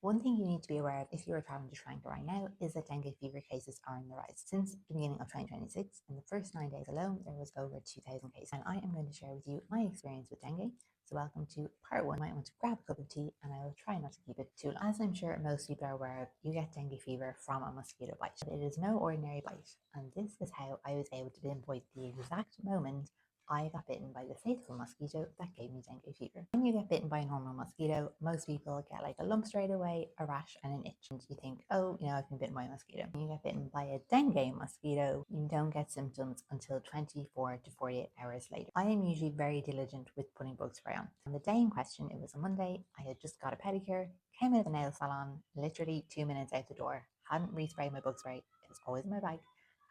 One thing you need to be aware of if you are traveling to Sri Lanka right now is that dengue fever cases are on the rise. Since the beginning of 2026, in the first 9 days alone, there was over 2,000 cases. And I am going to share with you my experience with dengue. So welcome to part one. You might want to grab a cup of tea and I will try not to keep it too long. As I'm sure most people are aware of, you get dengue fever from a mosquito bite. It is no ordinary bite. And this is how I was able to pinpoint the exact moment I got bitten by the fateful mosquito that gave me dengue fever. When you get bitten by a normal mosquito, most people get like a lump straight away, a rash, and an itch. And you think, oh, I've been bitten by a mosquito. When you get bitten by a dengue mosquito, you don't get symptoms until 24 to 48 hours later. I am usually very diligent with putting bug spray on. On the day in question, it was a Monday. I had just got a pedicure, came out of the nail salon, literally 2 minutes out the door, hadn't resprayed my bug spray. It was always in my bag,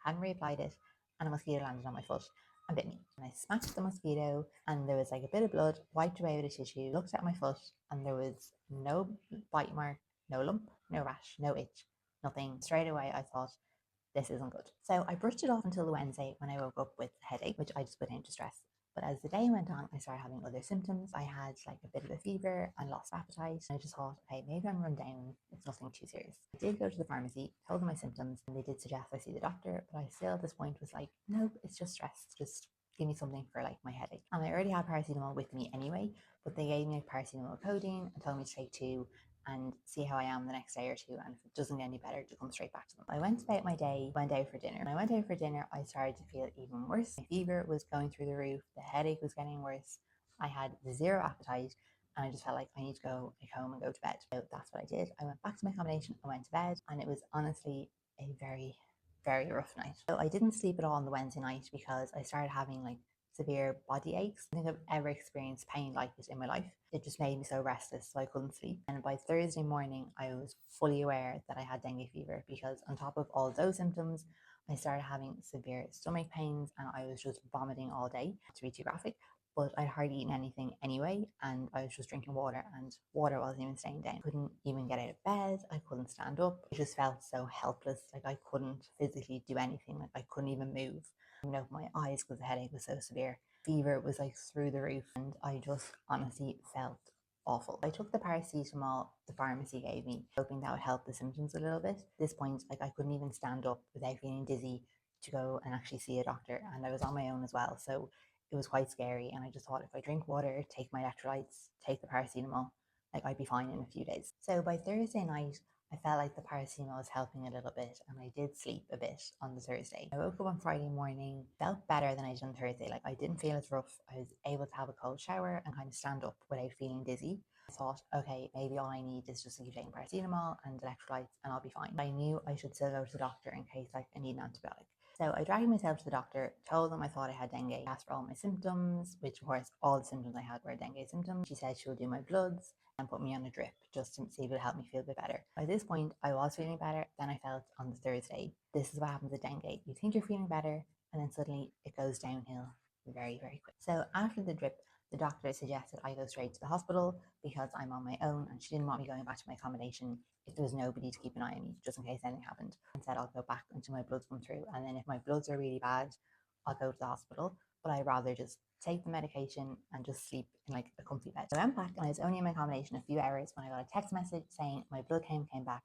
hadn't reapplied it, and a mosquito landed on my foot and bit me. And I smacked the mosquito and there was like a bit of blood, wiped away with a tissue, looked at my foot and there was no bite mark, no lump, no rash, no itch, nothing. Straight away I thought, this isn't good. So I brushed it off until the Wednesday when I woke up with a headache, which I just put into stress. But as the day went on, I started having other symptoms. I had like a bit of a fever and lost appetite. I just thought, okay, maybe I'm run down. It's nothing too serious. I did go to the pharmacy, told them my symptoms, and they did suggest I see the doctor. But I still at this point was like, nope, it's just stress. Just give me something for like my headache. And I already had paracetamol with me anyway, but they gave me like paracetamol codeine and told me to take 2 and see how I am the next day or 2. And if it doesn't get any better, to come straight back to them. I went about my day, went out for dinner. When I went out for dinner, I started to feel even worse. My fever was going through the roof. The headache was getting worse. I had zero appetite. And I just felt like I need to go home and go to bed. So that's what I did. I went back to my accommodation, I went to bed, and it was honestly a very, very rough night. So I didn't sleep at all on the Wednesday night because I started having like severe body aches. I think I've ever experienced pain like it in my life. It just made me so restless, so I couldn't sleep. And by Thursday morning, I was fully aware that I had dengue fever because on top of all those symptoms, I started having severe stomach pains and I was just vomiting all day. Not to be too graphic, but I'd hardly eaten anything anyway, and I was just drinking water, and water wasn't even staying down. I couldn't even get out of bed. I couldn't stand up. I just felt so helpless. Like I couldn't physically do anything. Like I couldn't even move. Open my eyes because the headache was so severe. Fever was like through the roof, and I just honestly felt awful. I took the paracetamol the pharmacy gave me, hoping that would help the symptoms a little bit. At this point, like I couldn't even stand up without feeling dizzy to go and actually see a doctor, and I was on my own as well, so it was quite scary. And I just thought, if I drink water, take my electrolytes, take the paracetamol, like I'd be fine in a few days. So by Thursday night, I felt like the paracetamol was helping a little bit, and I did sleep a bit on the Thursday. I woke up on Friday morning, felt better than I did on Thursday. Like I didn't feel as rough. I was able to have a cold shower and kind of stand up without feeling dizzy. I thought, okay, maybe all I need is just to keep taking paracetamol and electrolytes and I'll be fine. I knew I should still go to the doctor in case like I need an antibiotic. So I dragged myself to the doctor, told them I thought I had dengue, asked for all my symptoms, which of course all the symptoms I had were dengue symptoms. She said she would do my bloods and put me on a drip just to see if it would help me feel a bit better. By this point, I was feeling better than I felt on the Thursday. This is what happens with dengue. You think you're feeling better, and then suddenly it goes downhill very, very quick. So after the drip, the doctor suggested I go straight to the hospital because I'm on my own, and she didn't want me going back to my accommodation if there was nobody to keep an eye on me, just in case anything happened. And said I'll go back until my bloods come through, and then if my bloods are really bad, I'll go to the hospital. But I'd rather just take the medication and just sleep in like a comfy bed. So I went back and I was only in my accommodation a few hours when I got a text message saying my blood count came back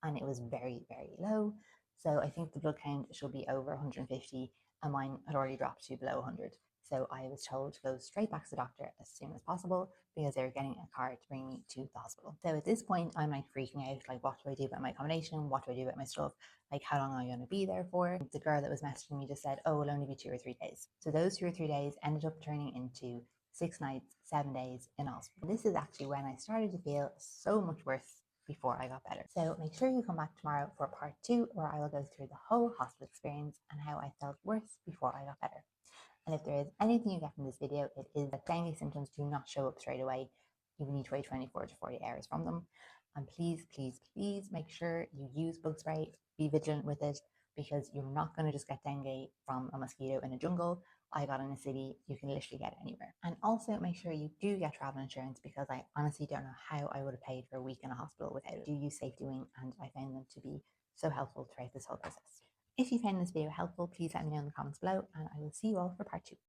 and it was very, very low. So I think the blood count should be over 150 and mine had already dropped to below 100. So I was told to go straight back to the doctor as soon as possible because they were getting a car to bring me to the hospital. So at this point, I'm like freaking out, like what do I do about my accommodation? What do I do about my stuff? Like how long am I going to be there for? The girl that was messaging me just said, oh, it'll only be 2 or 3 days. So those 2 or 3 days ended up turning into 6 nights, 7 days in hospital. This is actually when I started to feel so much worse before I got better. So make sure you come back tomorrow for part 2, where I will go through the whole hospital experience and how I felt worse before I got better. And if there is anything you get from this video, it is that dengue symptoms do not show up straight away. You need to wait 24 to 40 hours from them. And please, please, please make sure you use bug spray. Be vigilant with it because you're not going to just get dengue from a mosquito in a jungle. I got in a city, you can literally get it anywhere. And also make sure you do get travel insurance because I honestly don't know how I would have paid for a week in a hospital without it. Do use safety wing, and I found them to be so helpful throughout this whole process. If you found this video helpful, please let me know in the comments below, and I will see you all for part 2.